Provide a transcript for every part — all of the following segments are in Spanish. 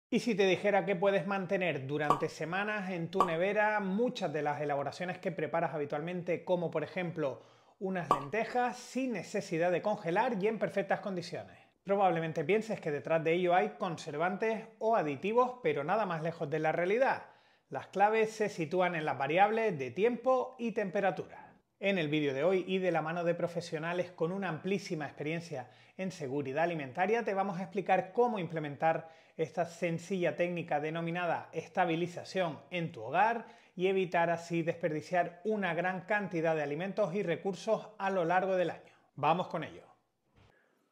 Y si te dijera que puedes mantener durante semanas en tu nevera muchas de las elaboraciones que preparas habitualmente, como por ejemplo unas lentejas, sin necesidad de congelar y en perfectas condiciones. Probablemente pienses que detrás de ello hay conservantes o aditivos, pero nada más lejos de la realidad. Las claves se sitúan en las variables de tiempo y temperatura. En el vídeo de hoy y de la mano de profesionales con una amplísima experiencia en seguridad alimentaria te vamos a explicar cómo implementar esta sencilla técnica denominada estabilización en tu hogar y evitar así desperdiciar una gran cantidad de alimentos y recursos a lo largo del año. Vamos con ello.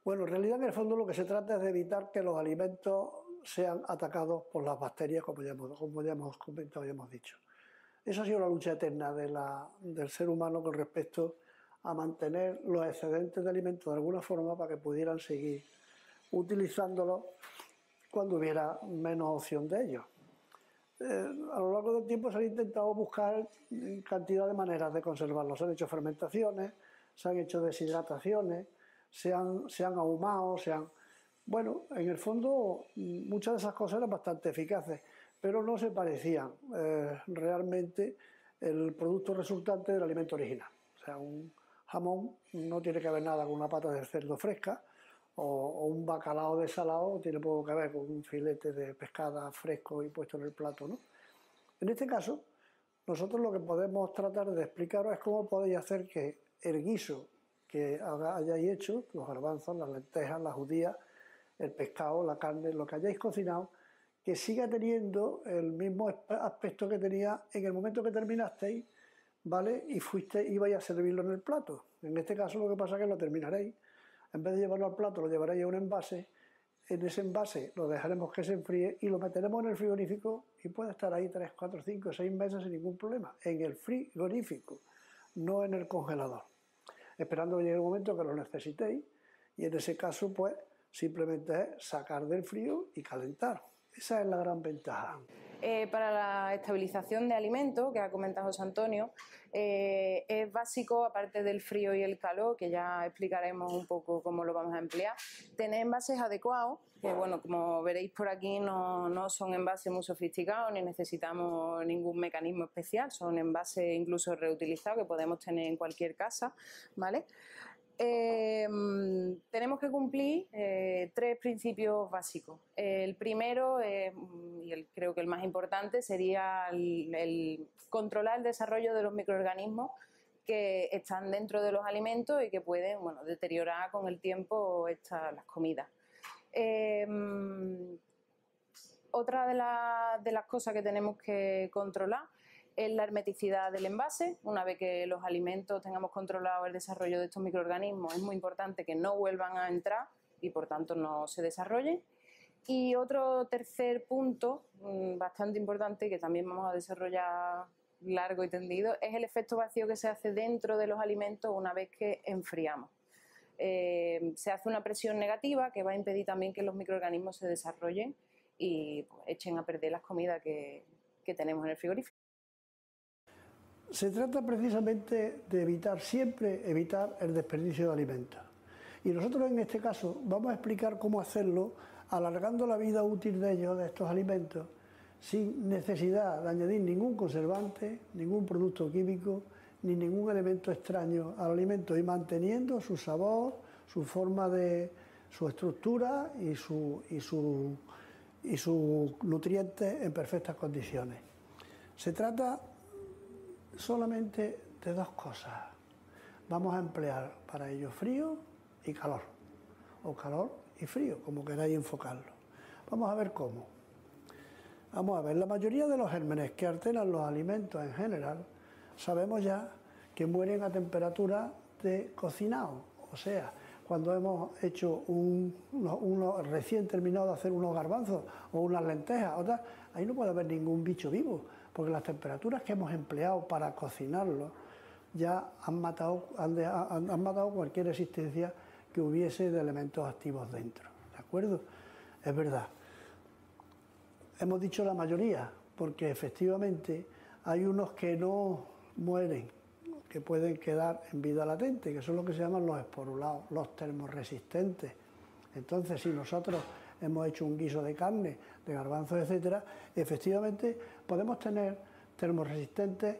Bueno, en realidad en el fondo lo que se trata es de evitar que los alimentos sean atacados por las bacterias, como ya hemos comentado y hemos dicho. Esa ha sido la lucha eterna del ser humano con respecto a mantener los excedentes de alimentos de alguna forma para que pudieran seguir utilizándolos cuando hubiera menos opción de ellos. A lo largo del tiempo se han intentado buscar cantidad de maneras de conservarlos. Se han hecho fermentaciones, se han hecho deshidrataciones, se han ahumado, Bueno, en el fondo muchas de esas cosas eran bastante eficaces, pero no se parecían realmente el producto resultante del alimento original. O sea, un jamón no tiene que ver nada con una pata de cerdo fresca, o un bacalao desalado tiene poco que ver con un filete de pescada fresco y puesto en el plato, ¿no? En este caso, nosotros lo que podemos tratar de explicaros es cómo podéis hacer que el guiso que hayáis hecho, los garbanzos, las lentejas, las judías, el pescado, la carne, lo que hayáis cocinado, que siga teniendo el mismo aspecto que tenía en el momento que terminasteis, ¿vale? Y ibais a servirlo en el plato. En este caso lo que pasa es que lo terminaréis. En vez de llevarlo al plato, lo llevaréis a un envase. En ese envase lo dejaremos que se enfríe y lo meteremos en el frigorífico y puede estar ahí 3, 4, 5, 6 meses sin ningún problema. En el frigorífico, no en el congelador. Esperando que llegue el momento que lo necesitéis y en ese caso, pues, simplemente es sacar del frío y calentar. Esa es la gran ventaja. Para la estabilización de alimentos, que ha comentado José Antonio, es básico, aparte del frío y el calor, que ya explicaremos un poco cómo lo vamos a emplear, tener envases adecuados, que bueno, como veréis por aquí no son envases muy sofisticados ni necesitamos ningún mecanismo especial, son envases incluso reutilizados que podemos tener en cualquier casa, ¿vale? Tenemos que cumplir 3 principios básicos. El primero, creo que el más importante, sería el controlar el desarrollo de los microorganismos que están dentro de los alimentos y que pueden, bueno, deteriorar con el tiempo las comidas. Otra de las cosas que tenemos que controlar es la hermeticidad del envase. Una vez que los alimentos tengamos controlado el desarrollo de estos microorganismos, es muy importante que no vuelvan a entrar y por tanto no se desarrollen. Y otro tercer punto bastante importante, que también vamos a desarrollar largo y tendido, es el efecto vacío que se hace dentro de los alimentos una vez que enfriamos. Se hace una presión negativa que va a impedir también que los microorganismos se desarrollen y pues, echen a perder las comidas que tenemos en el frigorífico. Se trata precisamente de siempre evitar el desperdicio de alimentos. Y nosotros en este caso vamos a explicar cómo hacerlo alargando la vida útil de ellos, de estos alimentos, sin necesidad de añadir ningún conservante, ningún producto químico, ni ningún elemento extraño al alimento y manteniendo su sabor, su forma su estructura y sus nutrientes en perfectas condiciones. Se trata solamente de 2 cosas. Vamos a emplear para ello frío y calor, o calor y frío, como queráis enfocarlo. Vamos a ver cómo. Vamos a ver, la mayoría de los gérmenes que alteran los alimentos en general, sabemos ya que mueren a temperatura de cocinado, o sea, cuando hemos hecho recién terminado de hacer unos garbanzos o unas lentejas, ahí no puede haber ningún bicho vivo, porque las temperaturas que hemos empleado para cocinarlos ya han matado cualquier existencia que hubiese de elementos activos dentro, ¿de acuerdo? Es verdad. Hemos dicho la mayoría, porque efectivamente hay unos que no mueren, que pueden quedar en vida latente, que son lo que se llaman los esporulados, los termoresistentes. Entonces, si nosotros hemos hecho un guiso de carne, de garbanzos, etcétera, efectivamente podemos tener termoresistentes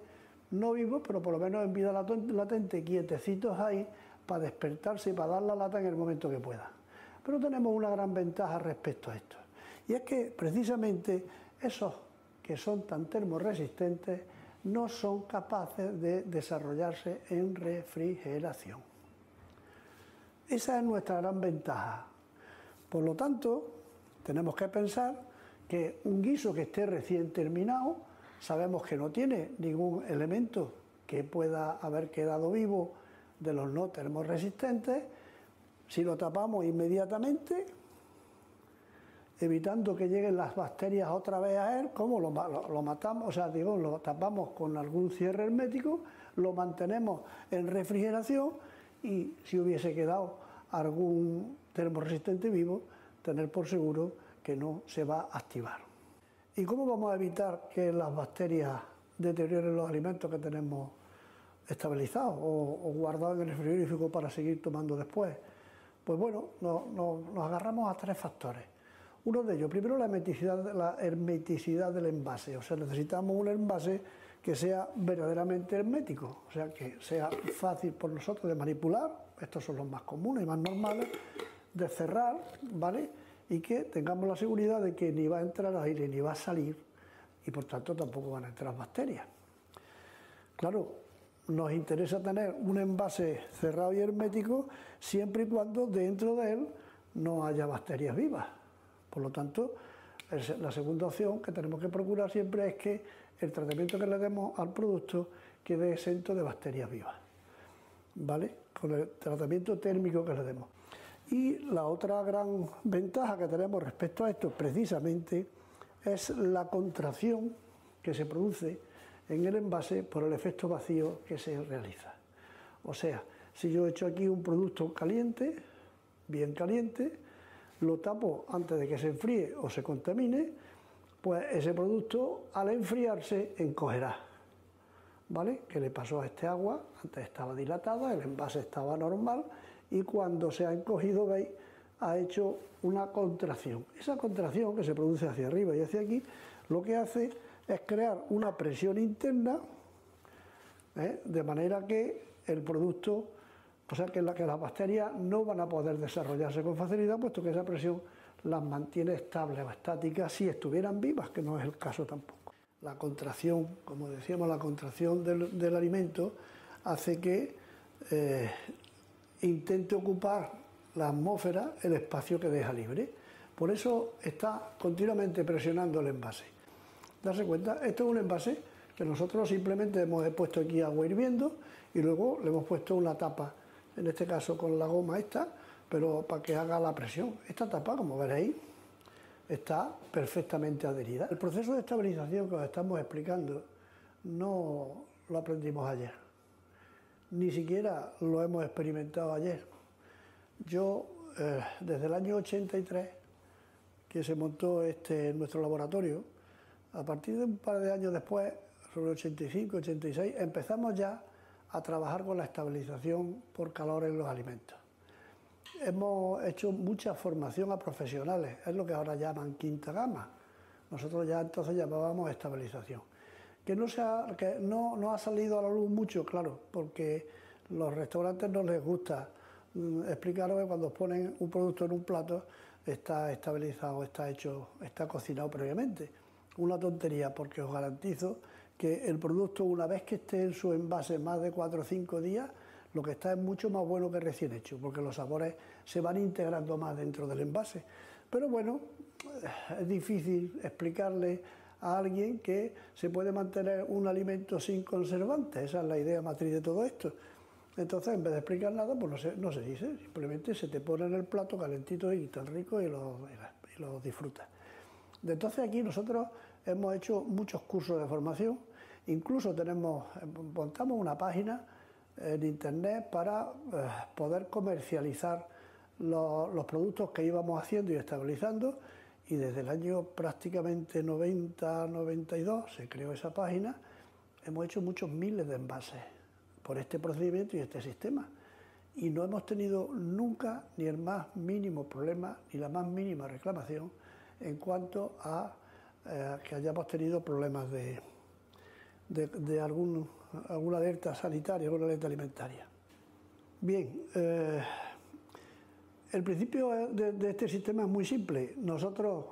no vivos, pero por lo menos en vida latente, quietecitos ahí, para despertarse y para dar la lata en el momento que pueda. Pero tenemos una gran ventaja respecto a esto, y es que precisamente esos que son tan termoresistentes no son capaces de desarrollarse en refrigeración. Esa es nuestra gran ventaja. Por lo tanto, tenemos que pensar que un guiso que esté recién terminado, sabemos que no tiene ningún elemento que pueda haber quedado vivo de los no termoresistentes. Si lo tapamos inmediatamente, evitando que lleguen las bacterias otra vez a él, ¿cómo lo matamos? O sea, digo, lo tapamos con algún cierre hermético, lo mantenemos en refrigeración y si hubiese quedado algún termoresistente vivo, tener por seguro que no se va a activar. ¿Y cómo vamos a evitar que las bacterias deterioren los alimentos que tenemos estabilizados o guardados en el frigorífico para seguir tomando después? Pues bueno, nos agarramos a 3 factores. Uno de ellos, primero la hermeticidad del envase, o sea, necesitamos un envase que sea verdaderamente hermético, o sea, que sea fácil por nosotros de manipular, estos son los más comunes y más normales, de cerrar, ¿vale? Y que tengamos la seguridad de que ni va a entrar aire ni va a salir y por tanto tampoco van a entrar bacterias. Claro, nos interesa tener un envase cerrado y hermético siempre y cuando dentro de él no haya bacterias vivas. Por lo tanto, la segunda opción que tenemos que procurar siempre es que el tratamiento que le demos al producto quede exento de bacterias vivas, ¿vale? Con el tratamiento térmico que le demos. Y la otra gran ventaja que tenemos respecto a esto precisamente es la contracción que se produce en el envase por el efecto vacío que se realiza. O sea, si yo echo aquí un producto caliente, bien caliente, lo tapo antes de que se enfríe o se contamine, pues ese producto al enfriarse encogerá, ¿vale? ¿Qué le pasó a este agua? Antes estaba dilatada, el envase estaba normal y cuando se ha encogido, veis, ha hecho una contracción. Esa contracción que se produce hacia arriba y hacia aquí, lo que hace es crear una presión interna, de manera que el producto, o sea, que las bacterias no van a poder desarrollarse con facilidad, puesto que esa presión las mantiene estables o estáticas si estuvieran vivas, que no es el caso tampoco. La contracción, como decíamos, la contracción del alimento hace que intente ocupar la atmósfera el espacio que deja libre. Por eso está continuamente presionando el envase. Darse cuenta, esto es un envase que nosotros simplemente hemos puesto aquí agua hirviendo y luego le hemos puesto una tapa, en este caso con la goma esta, pero para que haga la presión. Esta tapa, como veréis, está perfectamente adherida. El proceso de estabilización que os estamos explicando no lo aprendimos ayer, ni siquiera lo hemos experimentado ayer. Yo, desde el año 83, que se montó nuestro laboratorio, a partir de un par de años después, sobre 85, 86, empezamos ya a trabajar con la estabilización por calor en los alimentos. Hemos hecho mucha formación a profesionales, es lo que ahora llaman quinta gama. Nosotros ya entonces llamábamos estabilización. Que no ha salido a la luz mucho, claro, porque los restaurantes no les gusta explicaros que cuando ponen un producto en un plato está estabilizado, está cocinado previamente. Una tontería, porque os garantizo que el producto, una vez que esté en su envase más de 4 o 5 días, lo que está es mucho más bueno que recién hecho, porque los sabores se van integrando más dentro del envase. Pero bueno, es difícil explicarle a alguien que se puede mantener un alimento sin conservantes. Esa es la idea matriz de todo esto. Entonces, en vez de explicar nada, pues no se dice, simplemente se te pone en el plato calentito y tan rico y lo disfrutas. Entonces aquí nosotros hemos hecho muchos cursos de formación, incluso montamos una página en internet para poder comercializar los productos que íbamos haciendo y estabilizando, y desde el año prácticamente 90-92 se creó esa página. Hemos hecho muchos miles de envases por este procedimiento y este sistema, y no hemos tenido nunca ni el más mínimo problema ni la más mínima reclamación en cuanto a que hayamos tenido problemas de alguna alerta sanitaria, alguna alerta alimentaria. Bien, el principio de este sistema es muy simple. Nosotros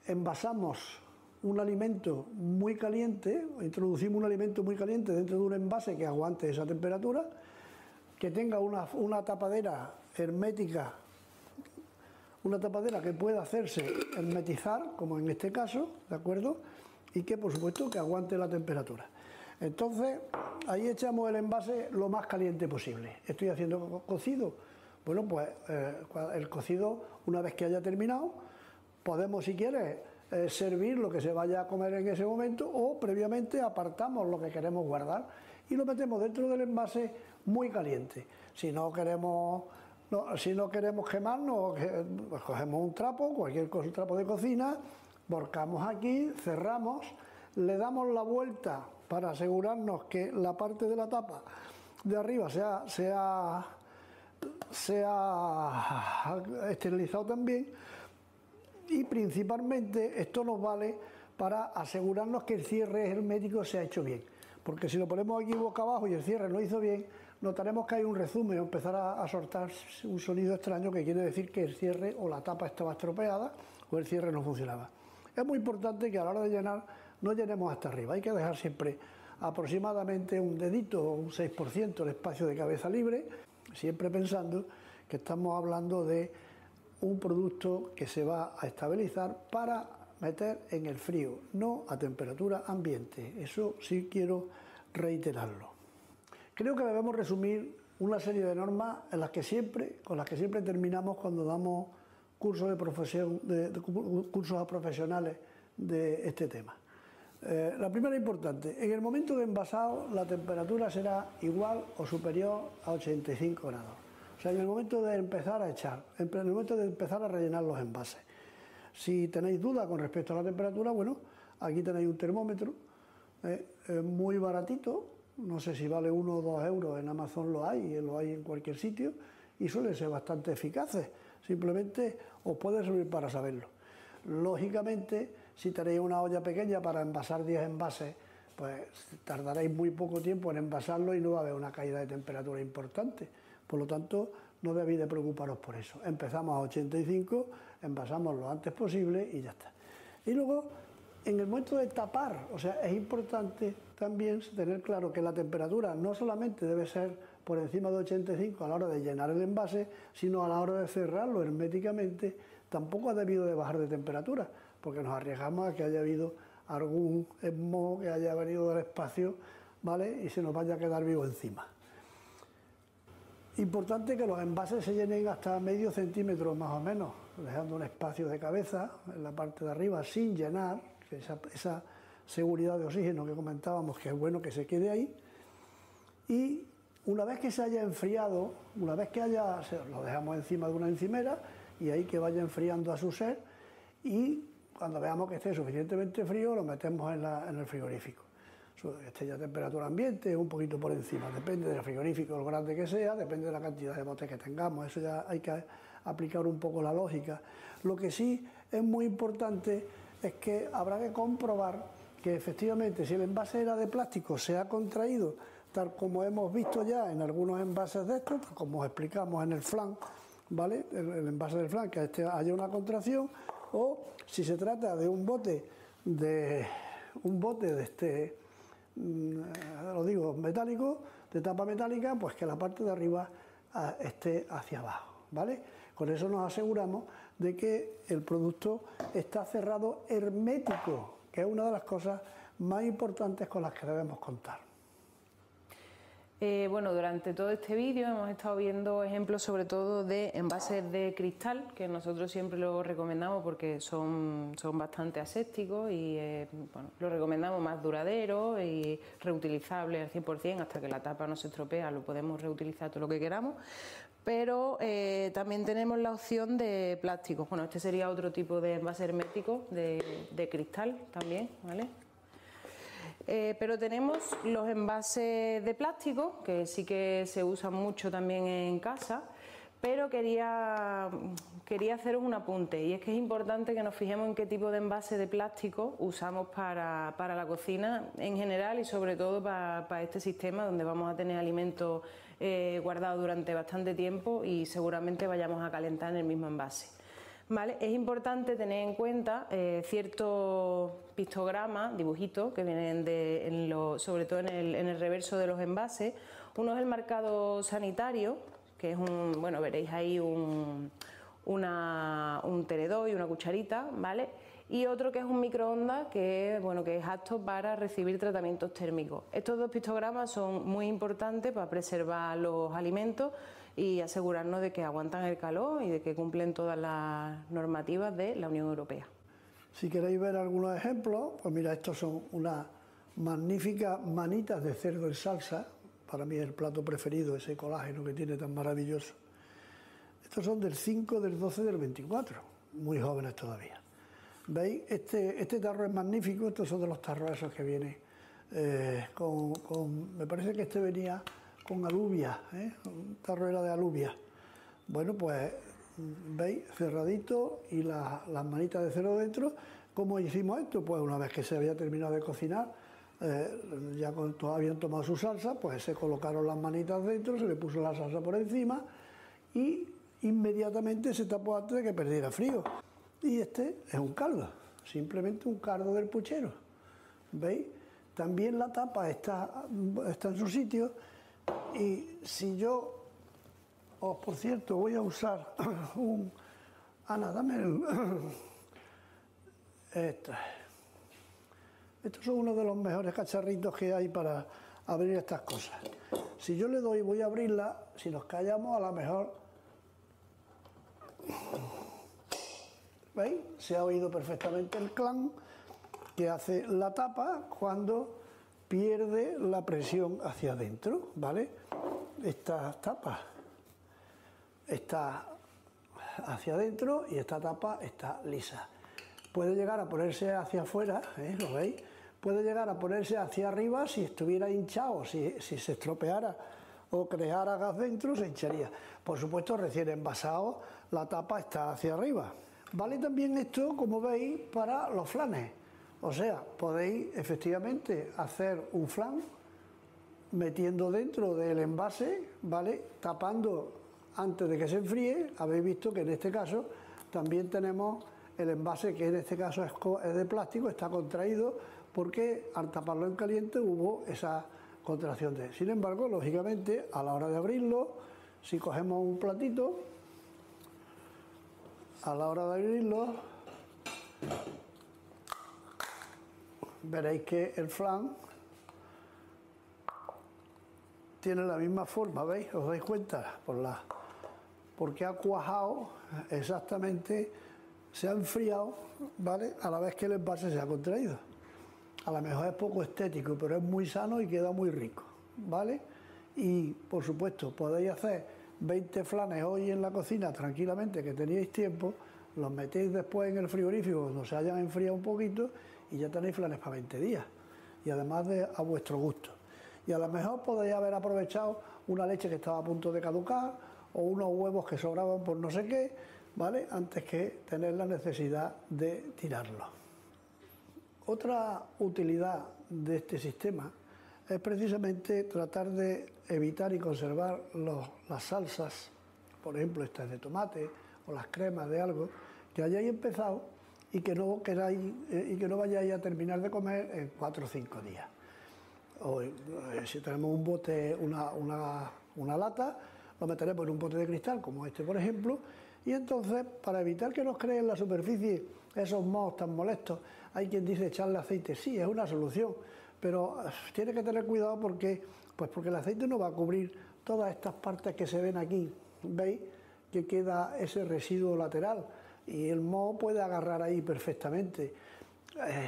envasamos un alimento muy caliente, introducimos un alimento muy caliente dentro de un envase que aguante esa temperatura, que tenga una tapadera hermética, una tapadera que pueda hacerse hermetizar, como en este caso, ¿de acuerdo? Y que, por supuesto, que aguante la temperatura. Entonces, ahí echamos el envase lo más caliente posible. Estoy haciendo cocido. Bueno, pues el cocido, una vez que haya terminado, podemos, si quieres, servir lo que se vaya a comer en ese momento, o previamente apartamos lo que queremos guardar y lo metemos dentro del envase muy caliente. Si no queremos quemarnos, pues cogemos un trapo, cualquier trapo de cocina, volcamos aquí, cerramos, le damos la vuelta para asegurarnos que la parte de la tapa de arriba sea esterilizado también, y principalmente esto nos vale para asegurarnos que el cierre hermético se ha hecho bien, porque si lo ponemos aquí boca abajo y el cierre no hizo bien, notaremos que hay un rezume o empezar a soltar un sonido extraño que quiere decir que el cierre o la tapa estaba estropeada o el cierre no funcionaba. Es muy importante que a la hora de llenar no llenemos hasta arriba, hay que dejar siempre aproximadamente un dedito o un 6% el espacio de cabeza libre, siempre pensando que estamos hablando de un producto que se va a estabilizar para meter en el frío, no a temperatura ambiente. Eso sí quiero reiterarlo. Creo que debemos resumir una serie de normas con las que siempre terminamos cuando damos cursos cursos a profesionales de este tema. La primera importante: en el momento de envasado la temperatura será igual o superior a 85 grados. O sea, en el momento de empezar a echar, en el momento de empezar a rellenar los envases. Si tenéis dudas con respecto a la temperatura, bueno, aquí tenéis un termómetro, muy baratito, no sé si vale 1 o 2 euros, en Amazon lo hay en cualquier sitio, y suelen ser bastante eficaces, simplemente os puede servir para saberlo. Lógicamente, si tenéis una olla pequeña para envasar 10 envases, pues tardaréis muy poco tiempo en envasarlo y no va a haber una caída de temperatura importante. Por lo tanto, no debéis de preocuparos por eso. Empezamos a 85, envasamos lo antes posible y ya está. Y luego, en el momento de tapar, o sea, es importante también tener claro que la temperatura no solamente debe ser por encima de 85 a la hora de llenar el envase, sino a la hora de cerrarlo herméticamente, tampoco ha debido de bajar de temperatura, porque nos arriesgamos a que haya habido algún smog que haya venido del espacio, ¿vale?, y se nos vaya a quedar vivo encima. Importante que los envases se llenen hasta medio centímetro más o menos, dejando un espacio de cabeza en la parte de arriba sin llenar, que esa seguridad de oxígeno que comentábamos, que es bueno que se quede ahí. Y una vez que se haya enfriado, lo dejamos encima de una encimera y ahí que vaya enfriando a su ser, y cuando veamos que esté suficientemente frío lo metemos en el frigorífico. Que esté ya a temperatura ambiente, un poquito por encima, depende del frigorífico, lo grande que sea, depende de la cantidad de botes que tengamos, eso ya hay que aplicar un poco la lógica. Lo que sí es muy importante es que habrá que comprobar que efectivamente si el envase era de plástico se ha contraído, tal como hemos visto ya en algunos envases de estos, pues como os explicamos en el flan, ¿vale?, el envase del flan, que haya una contracción, o si se trata de un bote de metálico, de tapa metálica, pues que la parte de arriba esté hacia abajo, ¿vale? Con eso nos aseguramos de que el producto está cerrado hermético, que es una de las cosas más importantes con las que debemos contar. Bueno, durante todo este vídeo hemos estado viendo ejemplos sobre todo de envases de cristal, que nosotros siempre lo recomendamos porque son bastante asépticos y bueno, lo recomendamos más duradero y reutilizable al 100%, hasta que la tapa no se estropea, lo podemos reutilizar todo lo que queramos. Pero también tenemos la opción de plásticos. Bueno, este sería otro tipo de envase hermético de cristal también, ¿vale? Pero tenemos los envases de plástico, que sí que se usan mucho también en casa, pero quería haceros un apunte, y es que es importante que nos fijemos en qué tipo de envase de plástico usamos para la cocina en general y sobre todo para este sistema donde vamos a tener alimentos guardados durante bastante tiempo y seguramente vayamos a calentar en el mismo envase. ¿Vale? Es importante tener en cuenta ciertos pictogramas, dibujitos que vienen sobre todo en el reverso de los envases. Uno es el marcado sanitario, que es bueno, veréis ahí un tenedor y una cucharita, ¿vale? Y otro que es un microondas que es apto para recibir tratamientos térmicos. Estos dos pictogramas son muy importantes para preservar los alimentos y asegurarnos de que aguantan el calor y de que cumplen todas las normativas de la Unión Europea. Si queréis ver algunos ejemplos, pues mira, estos son unas magníficas manitas de cerdo en salsa. Para mí es el plato preferido, ese colágeno que tiene tan maravilloso. Estos son del 5, del 12, del 24, muy jóvenes todavía. ¿Veis? Este tarro es magnífico, estos son de los tarros esos que vienen me parece que este venía con alubia, un tarro era de alubia. Bueno, pues veis, cerradito y las manitas de cerdo dentro. ¿Cómo hicimos esto? Pues una vez que se había terminado de cocinar, ya cuando habían tomado su salsa, pues se colocaron las manitas dentro, se le puso la salsa por encima y inmediatamente se tapó antes de que perdiera frío. Y este es un caldo, simplemente un caldo del puchero. ¿Veis? También la tapa está en su sitio. Y si yo, por cierto, voy a usar Ana, dame estos son uno de los mejores cacharritos que hay para abrir estas cosas. Si yo le doy y voy a abrirla, si nos callamos, a lo mejor... ¿Veis? Se ha oído perfectamente el clan que hace la tapa cuando pierde la presión hacia adentro, ¿vale? Esta tapa está hacia adentro y esta tapa está lisa. Puede llegar a ponerse hacia afuera, ¿lo veis? Puede llegar a ponerse hacia arriba si estuviera hinchado, si se estropeara o creara gas dentro, se hincharía. Por supuesto, recién envasado, la tapa está hacia arriba. Vale también esto, como veis, para los flanes. O sea, podéis efectivamente hacer un flan metiendo dentro del envase, ¿vale? Tapando antes de que se enfríe. Habéis visto que en este caso también tenemos el envase, que en este caso es de plástico, está contraído porque al taparlo en caliente hubo esa contracción de... Sin embargo, lógicamente, a la hora de abrirlo, si cogemos un platito, a la hora de abrirlo, veréis que el flan tiene la misma forma, ¿veis? ¿Os dais cuenta? Porque ha cuajado exactamente, se ha enfriado, ¿vale? A la vez que el envase se ha contraído. A lo mejor es poco estético, pero es muy sano y queda muy rico, ¿vale? Y, por supuesto, podéis hacer 20 flanes hoy en la cocina tranquilamente, que teníais tiempo, los metéis después en el frigorífico cuando se hayan enfriado un poquito y ya tenéis flanes para 20 días. Y además a vuestro gusto. Y a lo mejor podéis haber aprovechado una leche que estaba a punto de caducar o unos huevos que sobraban por no sé qué, ¿vale? Antes que tener la necesidad de tirarlos. Otra utilidad de este sistema es precisamente tratar de evitar y conservar las salsas, por ejemplo estas de tomate o las cremas de algo, que hayáis empezado y que no queráis y que no vayáis a terminar de comer en 4 o 5 días. O si tenemos un bote, una lata, lo meteremos en un bote de cristal como este, por ejemplo, y entonces, para evitar que nos creen en la superficie esos mohos tan molestos, hay quien dice echarle aceite. Sí, es una solución, pero tiene que tener cuidado porque el aceite no va a cubrir todas estas partes que se ven aquí. ¿Veis? Que queda ese residuo lateral y el moho puede agarrar ahí perfectamente.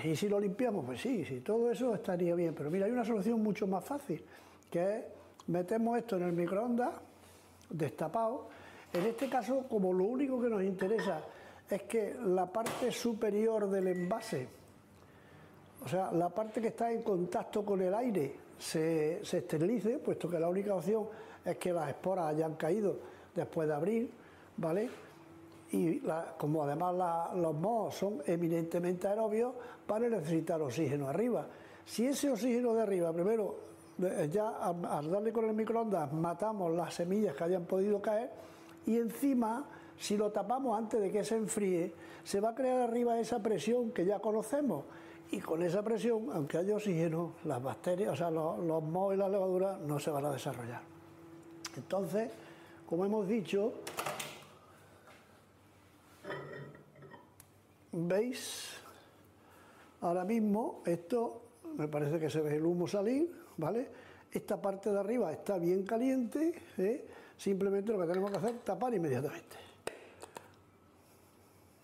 Y si lo limpiamos, pues sí, todo eso estaría bien. Pero mira, hay una solución mucho más fácil, que es metemos esto en el microondas, destapado. En este caso, como lo único que nos interesa es que la parte superior del envase, o sea, la parte que está en contacto con el aire se esterilice, puesto que la única opción es que las esporas hayan caído después de abrir, ¿vale? Y como además los mohos son eminentemente aerobios, van a necesitar oxígeno arriba. Si ese oxígeno de arriba, primero, ya al darle con el microondas, matamos las semillas que hayan podido caer, y encima, si lo tapamos antes de que se enfríe, se va a crear arriba esa presión que ya conocemos, y con esa presión, aunque haya oxígeno, las bacterias, o sea, los mohos y las levaduras no se van a desarrollar. Entonces, como hemos dicho, ¿veis? Ahora mismo esto, me parece que se ve el humo salir, ¿vale? Esta parte de arriba está bien caliente, ¿eh? Simplemente lo que tenemos que hacer es tapar inmediatamente,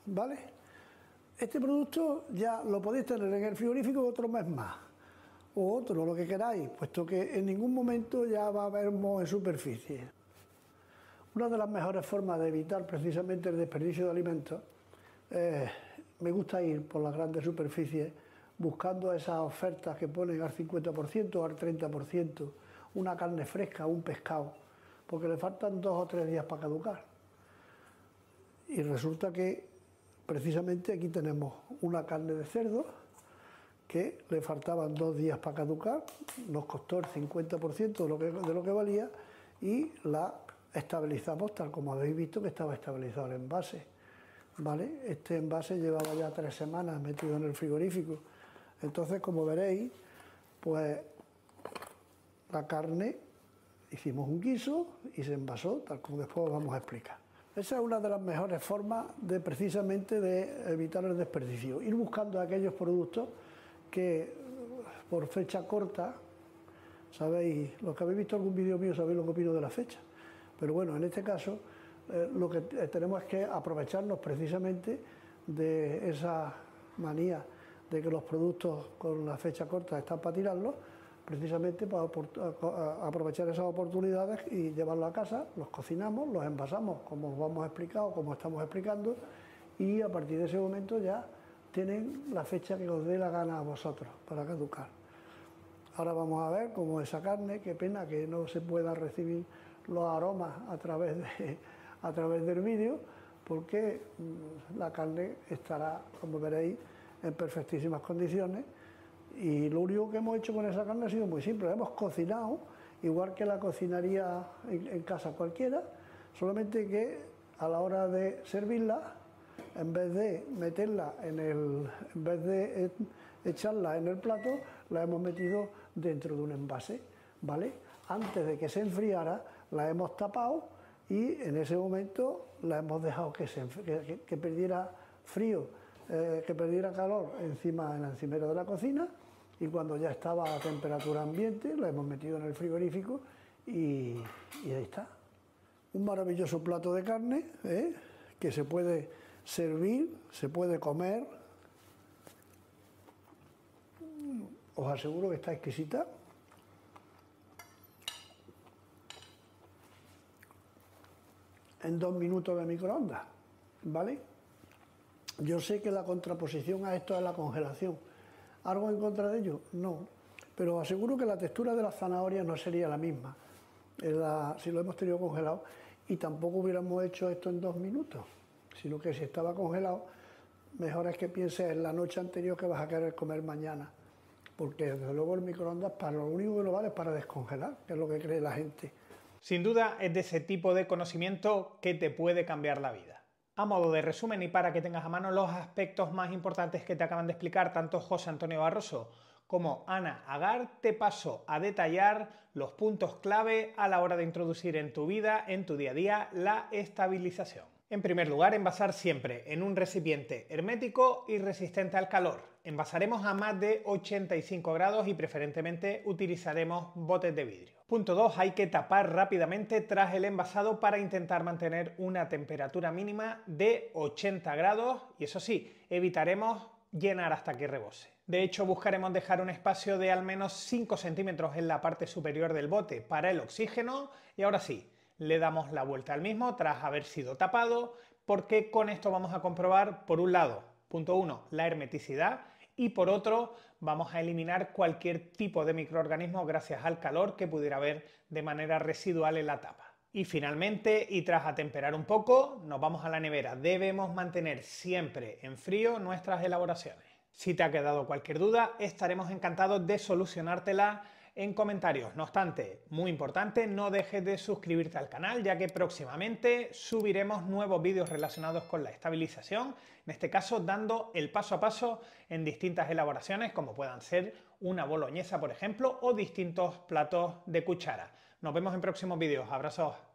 ¿vale? Este producto ya lo podéis tener en el frigorífico otro mes más, o otro, lo que queráis, puesto que en ningún momento ya va a haber moho en superficie. Una de las mejores formas de evitar precisamente el desperdicio de alimentos, me gusta ir por las grandes superficies buscando esas ofertas que ponen al 50% o al 30%, una carne fresca, un pescado, porque le faltan 2 o 3 días para caducar. Y resulta que precisamente aquí tenemos una carne de cerdo que le faltaban 2 días para caducar, nos costó el 50% de lo que valía, y la estabilizamos tal como habéis visto que estaba estabilizado el envase, ¿vale? Este envase llevaba ya 3 semanas metido en el frigorífico. Entonces, como veréis, pues la carne, hicimos un guiso y se envasó, tal como después os vamos a explicar. Esa es una de las mejores formas de precisamente de evitar el desperdicio. Ir buscando aquellos productos que por fecha corta, sabéis, los que habéis visto algún vídeo mío sabéis lo que opino de la fecha. Pero bueno, en este caso lo que tenemos es que aprovecharnos precisamente de esa manía de que los productos con la fecha corta están para tirarlos, precisamente para aprovechar esas oportunidades y llevarlos a casa, los cocinamos, los envasamos como os vamos a explicar o como estamos explicando, y a partir de ese momento ya tienen la fecha que os dé la gana a vosotros para caducar. Ahora vamos a ver cómo esa carne, qué pena que no se pueda recibir los aromas a través del vídeo, porque la carne estará, como veréis, en perfectísimas condiciones, y lo único que hemos hecho con esa carne ha sido muy simple. La hemos cocinado igual que la cocinaría en casa cualquiera, solamente que a la hora de servirla, en vez de meterla en vez de echarla en el plato, la hemos metido dentro de un envase, ¿vale? Antes de que se enfriara, la hemos tapado y en ese momento la hemos dejado que perdiera frío, que perdiera calor encima en la encimera de la cocina, y cuando ya estaba a temperatura ambiente la hemos metido en el frigorífico y ahí está. Un maravilloso plato de carne, que se puede servir, se puede comer. Os aseguro que está exquisita. En 2 minutos de microondas, ¿vale? Yo sé que la contraposición a esto es la congelación. ¿Algo en contra de ello? No. Pero os aseguro que la textura de la zanahoria no sería la misma si lo hemos tenido congelado, y tampoco hubiéramos hecho esto en 2 minutos, sino que si estaba congelado, mejor es que pienses en la noche anterior que vas a querer comer mañana, porque desde luego el microondas para lo único que lo vale es para descongelar, que es lo que cree la gente. Sin duda es de ese tipo de conocimiento que te puede cambiar la vida. A modo de resumen y para que tengas a mano los aspectos más importantes que te acaban de explicar tanto José Antonio Barroso como Ana Agar, te paso a detallar los puntos clave a la hora de introducir en tu vida, en tu día a día, la estabilización. En primer lugar, envasar siempre en un recipiente hermético y resistente al calor. Envasaremos a más de 85 grados y preferentemente utilizaremos botes de vidrio. Punto 2. Hay que tapar rápidamente tras el envasado para intentar mantener una temperatura mínima de 80 grados y eso sí, evitaremos llenar hasta que rebose. De hecho, buscaremos dejar un espacio de al menos 5 centímetros en la parte superior del bote para el oxígeno y ahora sí, le damos la vuelta al mismo tras haber sido tapado, porque con esto vamos a comprobar, por un lado, punto 1, la hermeticidad y por otro vamos a eliminar cualquier tipo de microorganismo gracias al calor que pudiera haber de manera residual en la tapa. Y finalmente, y tras atemperar un poco, nos vamos a la nevera. Debemos mantener siempre en frío nuestras elaboraciones. Si te ha quedado cualquier duda, estaremos encantados de solucionártela en comentarios. No obstante, muy importante, no dejes de suscribirte al canal, ya que próximamente subiremos nuevos vídeos relacionados con la estabilización, en este caso dando el paso a paso en distintas elaboraciones, como puedan ser una boloñesa, por ejemplo, o distintos platos de cuchara. Nos vemos en próximos vídeos. Abrazos.